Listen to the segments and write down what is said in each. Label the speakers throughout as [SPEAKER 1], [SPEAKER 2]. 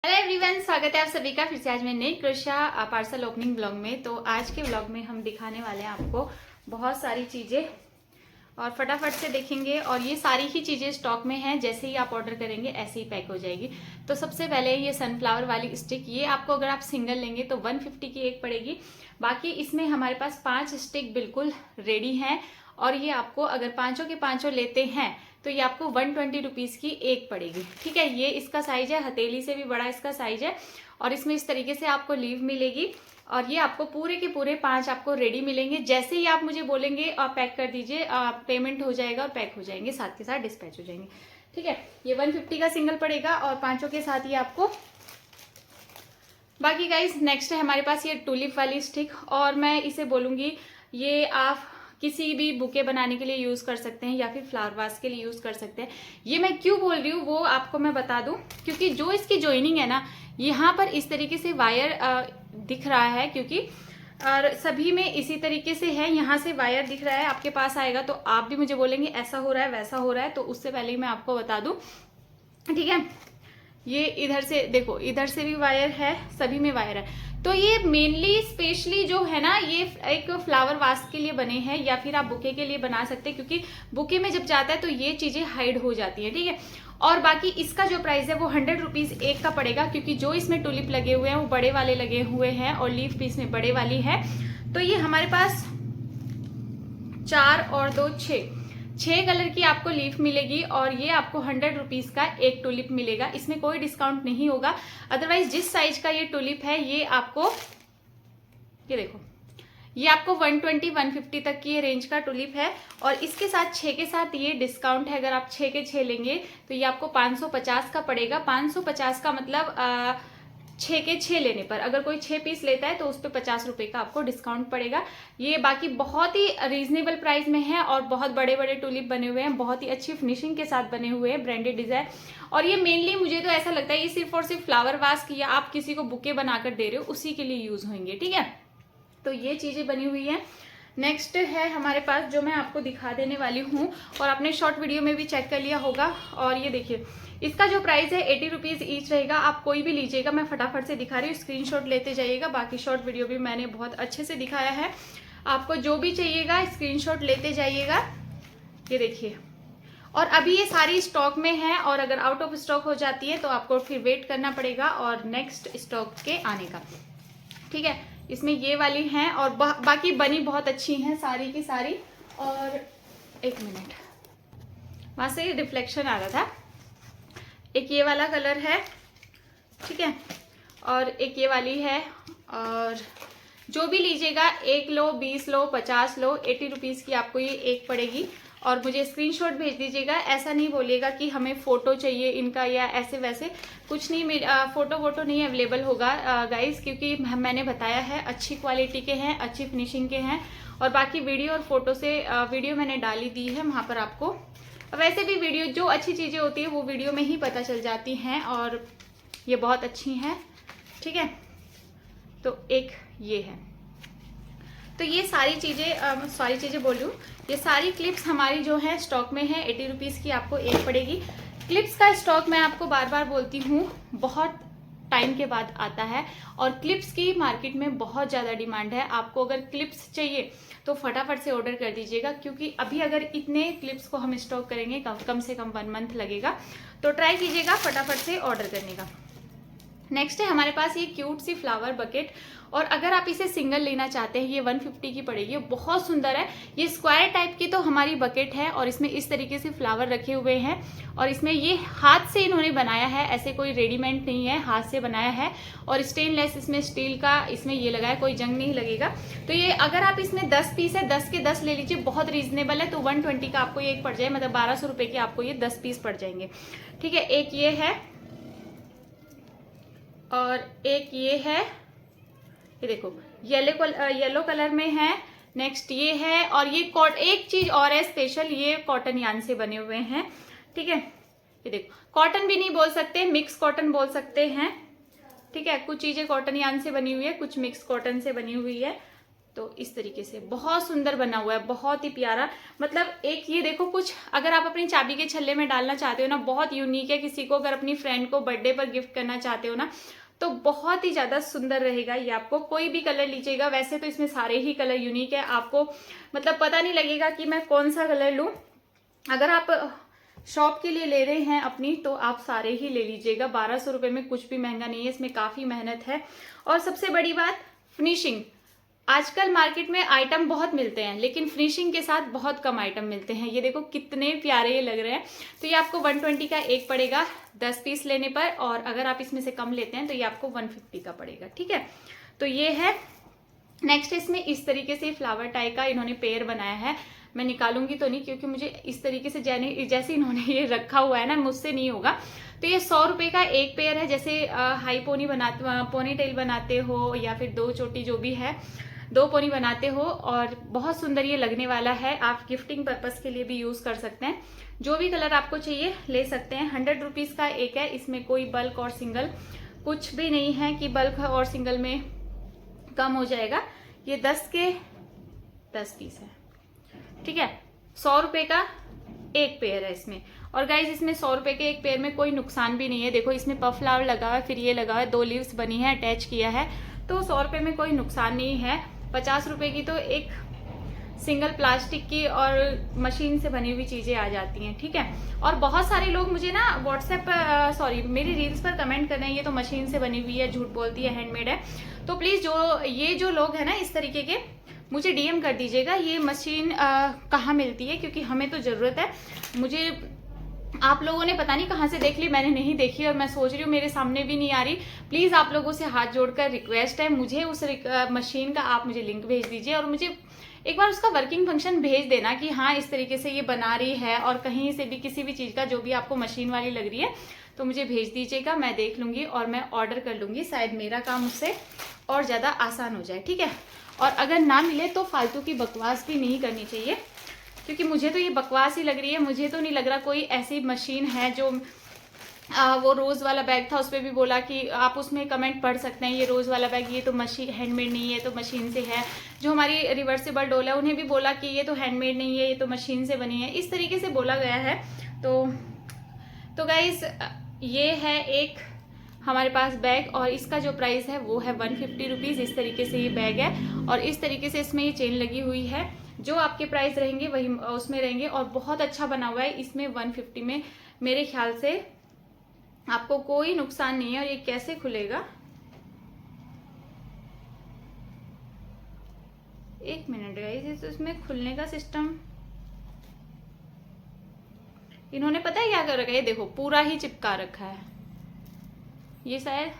[SPEAKER 1] Hello everyone, स्वागत है आप सभी का फिर से आज मैं नई क्रोशा पार्सल ओपनिंग ब्लॉग में। तो आज के ब्लॉग में हम दिखाने वाले हैं आपको बहुत सारी चीज़ें और फटाफट से देखेंगे। और ये सारी ही चीज़ें स्टॉक में हैं, जैसे ही आप ऑर्डर करेंगे ऐसे ही पैक हो जाएगी। तो सबसे पहले ये सनफ्लावर वाली स्टिक, ये आपको अगर आप सिंगल लेंगे तो 150 की एक पड़ेगी। बाकी इसमें हमारे पास 5 स्टिक बिल्कुल रेडी हैं और ये आपको अगर पाँचों के पाँचों लेते हैं तो ये आपको 120 रुपीज़ की एक पड़ेगी। ठीक है, ये इसका साइज है, हथेली से भी बड़ा इसका साइज है और इसमें इस तरीके से आपको लीव मिलेगी। और ये आपको पूरे के पूरे 5 आपको रेडी मिलेंगे। जैसे ही आप मुझे बोलेंगे आप पैक कर दीजिए, पेमेंट हो जाएगा और पैक हो जाएंगे, साथ के साथ डिस्पैच हो जाएंगे। ठीक है, ये 150 का सिंगल पड़ेगा और पांचों के साथ ये आपको। बाकी गाइज नेक्स्ट है हमारे पास ये टूलिप वाली स्टिक, और मैं इसे बोलूंगी ये आप किसी भी बुके बनाने के लिए यूज कर सकते हैं या फिर फ्लावर वास के लिए यूज कर सकते हैं। ये मैं क्यों बोल रही हूँ वो आपको मैं बता दूं, क्योंकि जो इसकी जॉइनिंग है ना, यहाँ पर इस तरीके से वायर दिख रहा है, क्योंकि और सभी में इसी तरीके से है, यहाँ से वायर दिख रहा है। आपके पास आएगा तो आप भी मुझे बोलेंगे ऐसा हो रहा है वैसा हो रहा है, तो उससे पहले ही मैं आपको बता दूं। ठीक है, ये इधर से देखो, इधर से भी वायर है, सभी में वायर है। तो ये मेनली स्पेशली जो है ना, ये एक फ्लावर वास के लिए बने हैं या फिर आप बुके के लिए बना सकते हैं, क्योंकि बुके में जब जाता है तो ये चीजें हाइड हो जाती है। ठीक है, और बाकी इसका जो प्राइस है वो 100 रुपीज एक का पड़ेगा, क्योंकि जो इसमें टुलिप लगे हुए हैं वो बड़े वाले लगे हुए हैं और लीफ भी इसमें बड़े वाली है। तो ये हमारे पास 4 और 2 6 कलर की आपको लीफ मिलेगी और ये आपको 100 रुपीज का एक टुलिप मिलेगा। इसमें कोई डिस्काउंट नहीं होगा। अदरवाइज जिस साइज का ये टुलिप है ये आपको, ये देखो, ये आपको 120 150 तक की ये रेंज का टुलिप है। और इसके साथ 6 के साथ ये डिस्काउंट है, अगर आप 6 के 6 लेंगे तो ये आपको 550 का पड़ेगा। 550 का मतलब 6 के 6 लेने पर अगर कोई 6 पीस लेता है तो उस पर 50 रुपए का आपको डिस्काउंट पड़ेगा। ये बाकी बहुत ही रीजनेबल प्राइस में है और बहुत बड़े बड़े टुलिप बने हुए हैं, बहुत ही अच्छी फिनिशिंग के साथ बने हुए हैं, ब्रांडेड डिजाइन। और ये मेनली मुझे तो ऐसा लगता है ये सिर्फ और सिर्फ फ्लावर वास की या आप किसी को बुके बनाकर दे रहे हो उसी के लिए यूज होंगे। ठीक है, तो ये चीजें बनी हुई है। नेक्स्ट है हमारे पास जो मैं आपको दिखा देने वाली हूँ, और आपने शॉर्ट वीडियो में भी चेक कर लिया होगा। और ये देखिए, इसका जो प्राइस है 80 रुपीज ईच रहेगा। आप कोई भी लीजिएगा, मैं फटाफट से दिखा रही हूँ, स्क्रीनशॉट लेते जाइएगा। बाकी शॉर्ट वीडियो भी मैंने बहुत अच्छे से दिखाया है, आपको जो भी चाहिएगा स्क्रीनशॉट लेते जाइएगा। ये देखिए, और अभी ये सारी स्टॉक में है और अगर आउट ऑफ स्टॉक हो जाती है तो आपको फिर वेट करना पड़ेगा और नेक्स्ट स्टॉक के आने का। ठीक है, इसमें ये वाली हैं और बाकी बनी बहुत अच्छी हैं सारी की सारी। और एक मिनट, वहां से रिफ्लेक्शन आ रहा था। एक ये वाला कलर है, ठीक है, और एक ये वाली है। और जो भी लीजिएगा 1 लो, 20 लो, 50 लो, 80 रुपीज की आपको ये एक पड़ेगी। और मुझे स्क्रीनशॉट भेज दीजिएगा, ऐसा नहीं बोलिएगा कि हमें फोटो चाहिए इनका या ऐसे वैसे कुछ नहीं। फोटो वोटो नहीं अवेलेबल होगा गाइस, क्योंकि मैंने बताया है अच्छी क्वालिटी के हैं, अच्छी फिनिशिंग के हैं। और बाकी वीडियो और फोटो से वीडियो मैंने डाली दी है वहां पर आपको। वैसे भी वीडियो जो अच्छी चीजें होती है वो वीडियो में ही पता चल जाती हैं और ये बहुत अच्छी हैं। ठीक है, तो एक ये है। तो ये सारी चीजें बोल रही हूँ, ये सारी क्लिप्स हमारी जो है स्टॉक में है। 80 रुपीज की आपको एक पड़ेगी। क्लिप्स का स्टॉक मैं आपको बार बार बोलती हूँ बहुत टाइम के बाद आता है और क्लिप्स की मार्केट में बहुत ज्यादा डिमांड है। आपको अगर क्लिप्स चाहिए तो फटाफट से ऑर्डर कर दीजिएगा, क्योंकि अभी अगर इतने क्लिप्स को हम स्टॉक करेंगे कम से कम 1 मंथ लगेगा। तो ट्राई कीजिएगा फटाफट से ऑर्डर करने का। नेक्स्ट है हमारे पास ये क्यूट सी फ्लावर बकेट, और अगर आप इसे सिंगल लेना चाहते हैं ये 150 की पड़ेगी। बहुत सुंदर है, ये स्क्वायर टाइप की तो हमारी बकेट है और इसमें इस तरीके से फ्लावर रखे हुए हैं। और इसमें ये हाथ से इन्होंने बनाया है, ऐसे कोई रेडीमेड नहीं है, हाथ से बनाया है। और स्टेनलेस इसमें स्टील का इसमें ये लगा है, कोई जंग नहीं लगेगा। तो ये अगर आप इसमें 10 पीस है, 10 के 10 ले लीजिए, बहुत रीजनेबल है। तो 120 का आपको ये एक पड़ जाए, मतलब 1200 रुपए के आपको ये 10 पीस पड़ जाएंगे। ठीक है, एक ये है और एक ये है, ये देखो येलो कलर में है। नेक्स्ट ये है, और ये एक चीज और है स्पेशल, ये कॉटन यान से बने हुए हैं। ठीक है, ये देखो, कॉटन भी नहीं बोल सकते, मिक्स कॉटन बोल सकते हैं। ठीक है, कुछ चीजें कॉटन यान से बनी हुई है, कुछ मिक्स कॉटन से बनी हुई है। तो इस तरीके से बहुत सुंदर बना हुआ है, बहुत ही प्यारा। मतलब एक ये देखो, कुछ अगर आप अपनी चाबी के छल्ले में डालना चाहते हो ना, बहुत यूनिक है। किसी को अगर अपनी फ्रेंड को बर्थडे पर गिफ्ट करना चाहते हो ना, तो बहुत ही ज्यादा सुंदर रहेगा ये। आपको कोई भी कलर लीजिएगा, वैसे तो इसमें सारे ही कलर यूनिक है, आपको मतलब पता नहीं लगेगा कि मैं कौन सा कलर लूं। अगर आप शॉप के लिए ले रहे हैं अपनी, तो आप सारे ही ले लीजिएगा। 1200 रुपये में कुछ भी महंगा नहीं है, इसमें काफी मेहनत है। और सबसे बड़ी बात, फिनिशिंग। आजकल मार्केट में आइटम बहुत मिलते हैं, लेकिन फिनिशिंग के साथ बहुत कम आइटम मिलते हैं। ये देखो कितने प्यारे ये लग रहे हैं। तो ये आपको 120 का एक पड़ेगा 10 पीस लेने पर, और अगर आप इसमें से कम लेते हैं तो ये आपको 150 का पड़ेगा, ठीक है। तो ये है। नेक्स्ट इसमें इस तरीके से फ्लावर टाई का इन्होंने पेयर बनाया है। मैं निकालूंगी तो नहीं, क्योंकि मुझे इस तरीके से जैसे इन्होंने ये रखा हुआ है ना, मुझसे नहीं होगा। तो ये 100 रुपए का एक पेयर है। जैसे हाई पोनी पोनी टेल बनाते हो, या फिर 2 चोटी जो भी है, 2 पोनी बनाते हो, और बहुत सुंदर ये लगने वाला है। आप गिफ्टिंग पर्पस के लिए भी यूज कर सकते हैं। जो भी कलर आपको चाहिए ले सकते हैं। 100 रुपीज का एक है। इसमें कोई बल्क और सिंगल कुछ भी नहीं है कि बल्क और सिंगल में कम हो जाएगा। ये 10 के 10 पीस है, ठीक है। 100 रुपए का एक पेयर है इसमें। और गाइज इसमें 100 रुपए के एक पेयर में कोई नुकसान भी नहीं है। देखो इसमें पफ फ्लावर लगा हुआ है, फिर ये लगा हुआ है, 2 लीव्स बनी है, अटैच किया है। तो 100 रुपए में कोई नुकसान नहीं है। 50 रुपए की तो एक सिंगल प्लास्टिक की और मशीन से बनी हुई चीजें आ जाती हैं, ठीक है। और बहुत सारे लोग मुझे ना व्हाट्सएप पर मेरी रील्स पर कमेंट कर रहे हैं ये तो मशीन से बनी हुई है, झूठ बोलती है, हैंडमेड है। तो प्लीज जो लोग है ना इस तरीके के, मुझे डीएम कर दीजिएगा ये मशीन कहाँ मिलती है, क्योंकि हमें तो जरूरत है। मुझे आप लोगों ने पता नहीं कहाँ से देख ली, मैंने नहीं देखी, और मैं सोच रही हूँ मेरे सामने भी नहीं आ रही। प्लीज आप लोगों से हाथ जोड़कर रिक्वेस्ट है, मुझे उस मशीन का आप मुझे लिंक भेज दीजिए, और मुझे एक बार उसका वर्किंग फंक्शन भेज देना कि हाँ इस तरीके से ये बना रही है। और कहीं से भी किसी भी चीज का जो भी आपको मशीन वाली लग रही है तो मुझे भेज दीजिएगा, मैं देख लूंगी और मैं ऑर्डर कर लूंगी। शायद मेरा काम उससे और ज्यादा आसान हो जाए, ठीक है। और अगर ना मिले तो फालतू की बकवास भी नहीं करनी चाहिए, क्योंकि मुझे तो ये बकवास ही लग रही है। मुझे तो नहीं लग रहा कोई ऐसी मशीन है जो वो रोज वाला बैग था, उस पर भी बोला कि आप उसमें कमेंट पढ़ सकते हैं, ये रोज वाला बैग ये तो मशीन हैंडमेड नहीं है, तो मशीन से है। जो हमारी रिवर्सिबल डोल है उन्हें भी बोला कि ये तो हैंडमेड नहीं है, ये तो मशीन से बनी है, इस तरीके से बोला गया है। तो गाइस ये है एक हमारे पास बैग, और इसका जो प्राइस है वो है 150 रुपीज। इस तरीके से ये बैग है, और इस तरीके से इसमें ये चेन लगी हुई है। जो आपके प्राइस रहेंगे वही उसमें रहेंगे, और बहुत अच्छा बना हुआ है। इसमें 150 में मेरे ख्याल से आपको कोई नुकसान नहीं है। और ये कैसे खुलेगा, एक मिनट गाइस, इसमें खुलने का सिस्टम इन्होंने पता है क्या कर रखा है, ये देखो पूरा ही चिपका रखा है। ये शायद,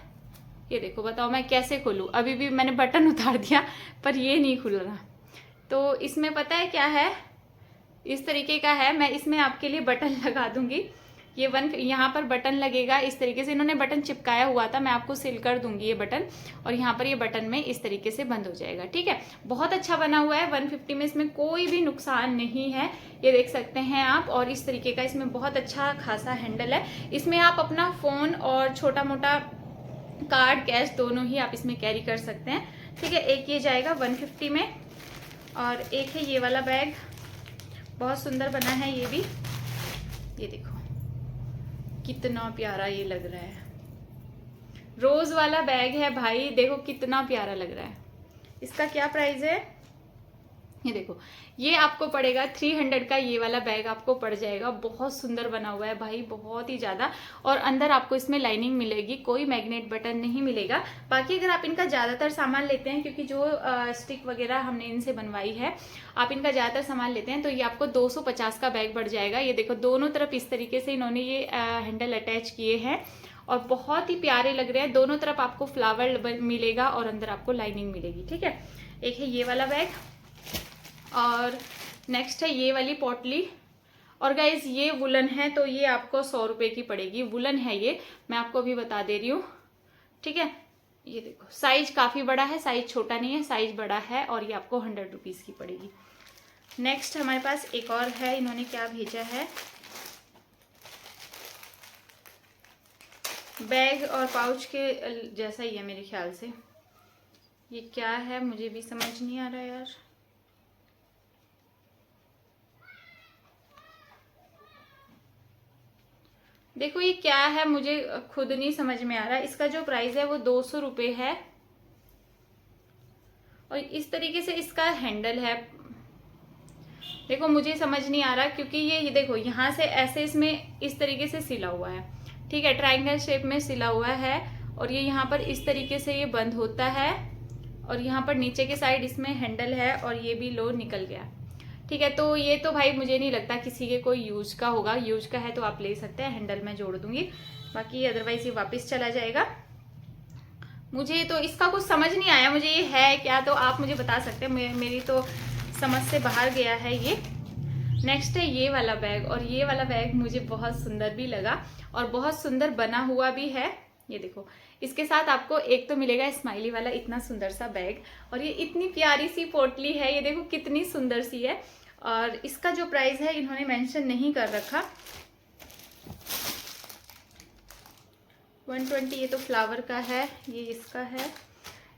[SPEAKER 1] ये देखो बताओ मैं कैसे खोलूं। अभी भी मैंने बटन उतार दिया पर ये नहीं खुल रहा। तो इसमें पता है क्या है, इस तरीके का है। मैं इसमें आपके लिए बटन लगा दूंगी। ये यहाँ पर बटन लगेगा, इस तरीके से इन्होंने बटन चिपकाया हुआ था, मैं आपको सील कर दूंगी ये बटन, और यहाँ पर ये बटन में इस तरीके से बंद हो जाएगा, ठीक है। बहुत अच्छा बना हुआ है। 150 में इसमें कोई भी नुकसान नहीं है, ये देख सकते हैं आप। और इस तरीके का इसमें बहुत अच्छा खासा हैंडल है। इसमें आप अपना फोन और छोटा मोटा कार्ड कैश दोनों ही आप इसमें कैरी कर सकते हैं, ठीक है। एक ये जाएगा 150 में, और एक है ये वाला बैग, बहुत सुंदर बना है ये भी। ये देखो कितना प्यारा ये लग रहा है, रोज वाला बैग है भाई, देखो कितना प्यारा लग रहा है। इसका क्या प्राइस है, ये देखो, ये आपको पड़ेगा 300 का। ये वाला बैग आपको पड़ जाएगा। बहुत सुंदर बना हुआ है भाई, बहुत ही ज्यादा। और अंदर आपको इसमें लाइनिंग मिलेगी, कोई मैग्नेट बटन नहीं मिलेगा। बाकी अगर आप इनका ज्यादातर सामान लेते हैं, क्योंकि जो स्टिक वगैरह हमने इनसे बनवाई है, आप इनका ज्यादातर सामान लेते हैं, तो ये आपको 250 का बैग पड़ जाएगा। ये देखो दोनों तरफ इस तरीके से इन्होंने ये हैंडल अटैच किए हैं, और बहुत ही प्यारे लग रहे हैं। दोनों तरफ आपको फ्लावर मिलेगा और अंदर आपको लाइनिंग मिलेगी, ठीक है। एक है ये वाला बैग, और नेक्स्ट है ये वाली पोटली। और गाइज ये वुलन है, तो ये आपको 100 रुपए की पड़ेगी। वुलन है ये, मैं आपको अभी बता दे रही हूँ, ठीक है। ये देखो साइज काफी बड़ा है, साइज छोटा नहीं है, साइज बड़ा है, और ये आपको 100 रुपीज की पड़ेगी। नेक्स्ट हमारे पास एक और है, इन्होंने क्या भेजा है, बैग और पाउच के जैसा ही है मेरे ख्याल से। ये क्या है मुझे भी समझ नहीं आ रहा यार। देखो ये क्या है मुझे खुद नहीं समझ में आ रहा। इसका जो प्राइस है वो 200 रुपये है और इस तरीके से इसका हैंडल है। देखो मुझे समझ नहीं आ रहा क्योंकि ये देखो यहाँ से ऐसे इसमें इस तरीके से सिला हुआ है, ठीक है, ट्रायंगल शेप में सिला हुआ है और ये यहाँ पर इस तरीके से ये बंद होता है और यहाँ पर नीचे के साइड इसमें हैंडल है और ये भी लो निकल गया, ठीक है। तो ये तो भाई मुझे नहीं लगता किसी के कोई यूज का होगा, यूज का है तो आप ले सकते हैं, हैंडल मैं जोड़ दूंगी, बाकी अदरवाइज ये वापस चला जाएगा। मुझे तो इसका कुछ समझ नहीं आया, मुझे ये है क्या तो आप मुझे बता सकते हैं, मेरी तो समझ से बाहर गया है ये। नेक्स्ट है ये वाला बैग और ये वाला बैग मुझे बहुत सुंदर भी लगा और बहुत सुंदर बना हुआ भी है। ये देखो इसके साथ आपको एक तो मिलेगा स्माइली वाला इतना सुंदर सा बैग और ये इतनी प्यारी सी पोटली है, ये देखो कितनी सुंदर सी है और इसका जो प्राइस है इन्होंने मेंशन नहीं कर रखा, 120। ये तो फ्लावर का है, ये इसका है,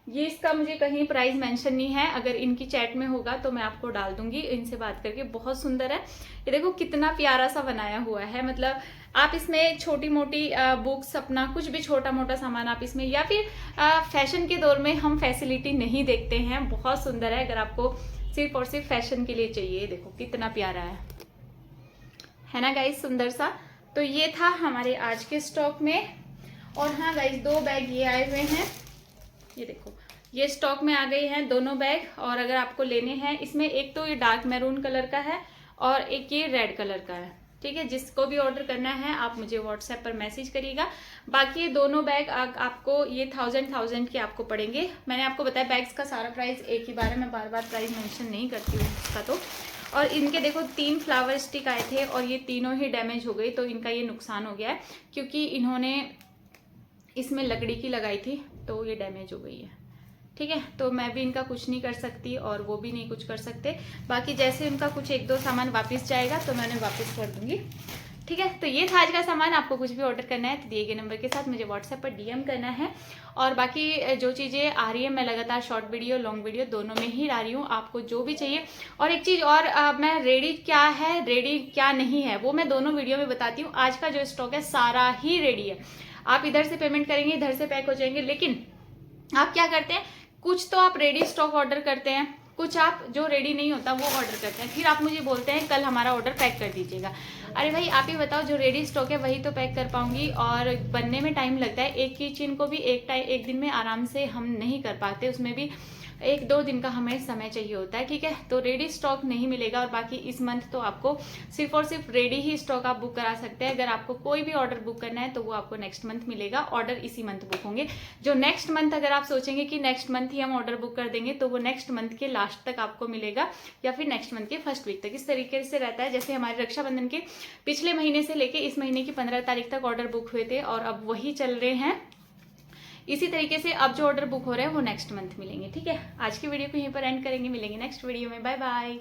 [SPEAKER 1] ये इसका मुझे कहीं प्राइस मेंशन नहीं है, अगर इनकी चैट में होगा तो मैं आपको डाल दूंगी इनसे बात करके। बहुत सुंदर है, ये देखो कितना प्यारा सा बनाया हुआ है, मतलब आप इसमें छोटी मोटी बुक्स अपना कुछ भी छोटा मोटा सामान आप इसमें, या फिर फैशन के दौर में हम फैसिलिटी नहीं देखते हैं, बहुत सुंदर है। अगर आपको सिर्फ और सिर्फ फैशन के लिए चाहिए, देखो कितना प्यारा है ना गाइस, सुंदर सा। तो ये था हमारे आज के स्टॉक में। और हाँ गाइस 2 बैग ये आए हुए हैं, ये देखो ये स्टॉक में आ गए हैं दोनों बैग। और अगर आपको लेने हैं इसमें एक तो ये डार्क मैरून कलर का है और एक ये रेड कलर का है, ठीक है। जिसको भी ऑर्डर करना है आप मुझे व्हाट्सएप पर मैसेज करिएगा। बाकी ये दोनों बैग आपको ये 1000 के आपको पड़ेंगे। मैंने आपको बताया बैग्स का सारा प्राइस एक ही बार है, मैं बार बार प्राइस मेंशन नहीं करती हूँ इसका तो। और इनके देखो 3 फ्लावर स्टिक आए थे और ये तीनों ही डैमेज हो गई, तो इनका ये नुकसान हो गया है क्योंकि इन्होंने इसमें लकड़ी की लगाई थी तो ये डैमेज हो गई है, ठीक है। तो मैं भी इनका कुछ नहीं कर सकती और वो भी नहीं कुछ कर सकते। बाकी जैसे उनका कुछ 1-2 सामान वापस जाएगा तो मैं उन्हें वापस कर दूंगी, ठीक है। तो ये था आज का सामान। आपको कुछ भी ऑर्डर करना है तो दिए गए नंबर के साथ मुझे व्हाट्सएप पर डीएम करना है। और बाकी जो चीज़ें आ रही है मैं लगातार शॉर्ट वीडियो लॉन्ग वीडियो दोनों में ही ला रही हूँ, आपको जो भी चाहिए। और एक चीज़ और मैं रेडी क्या है रेडी क्या नहीं है वो मैं दोनों वीडियो में बताती हूँ। आज का जो स्टॉक है सारा ही रेडी है, आप इधर से पेमेंट करेंगे इधर से पैक हो जाएंगे। लेकिन आप क्या करते हैं, कुछ तो आप रेडी स्टॉक ऑर्डर करते हैं, कुछ आप जो रेडी नहीं होता वो ऑर्डर करते हैं, फिर आप मुझे बोलते हैं कल हमारा ऑर्डर पैक कर दीजिएगा। अरे भाई आप ही बताओ, जो रेडी स्टॉक है वही तो पैक कर पाऊंगी और बनने में टाइम लगता है। एक ही चीन को भी एक दिन में आराम से हम नहीं कर पाते, उसमें भी 1-2 दिन का हमें समय चाहिए होता है, ठीक है। तो रेडी स्टॉक नहीं मिलेगा। और बाकी इस मंथ तो आपको सिर्फ और सिर्फ रेडी ही स्टॉक आप बुक करा सकते हैं। अगर आपको कोई भी ऑर्डर बुक करना है तो वो आपको नेक्स्ट मंथ मिलेगा, ऑर्डर इसी मंथ बुक होंगे। जो नेक्स्ट मंथ अगर आप सोचेंगे कि नेक्स्ट मंथ ही हम ऑर्डर बुक कर देंगे तो वो नेक्स्ट मंथ के लास्ट तक आपको मिलेगा या फिर नेक्स्ट मंथ के फर्स्ट वीक तक। इस तरीके से रहता है। जैसे हमारे रक्षाबंधन के पिछले महीने से लेके इस महीने की 15 तारीख तक ऑर्डर बुक हुए थे और अब वही चल रहे हैं। इसी तरीके से अब जो ऑर्डर बुक हो रहे हैं वो नेक्स्ट मंथ मिलेंगे, ठीक है। आज की वीडियो को यहीं पर एंड करेंगे, मिलेंगे नेक्स्ट वीडियो में, बाय बाय।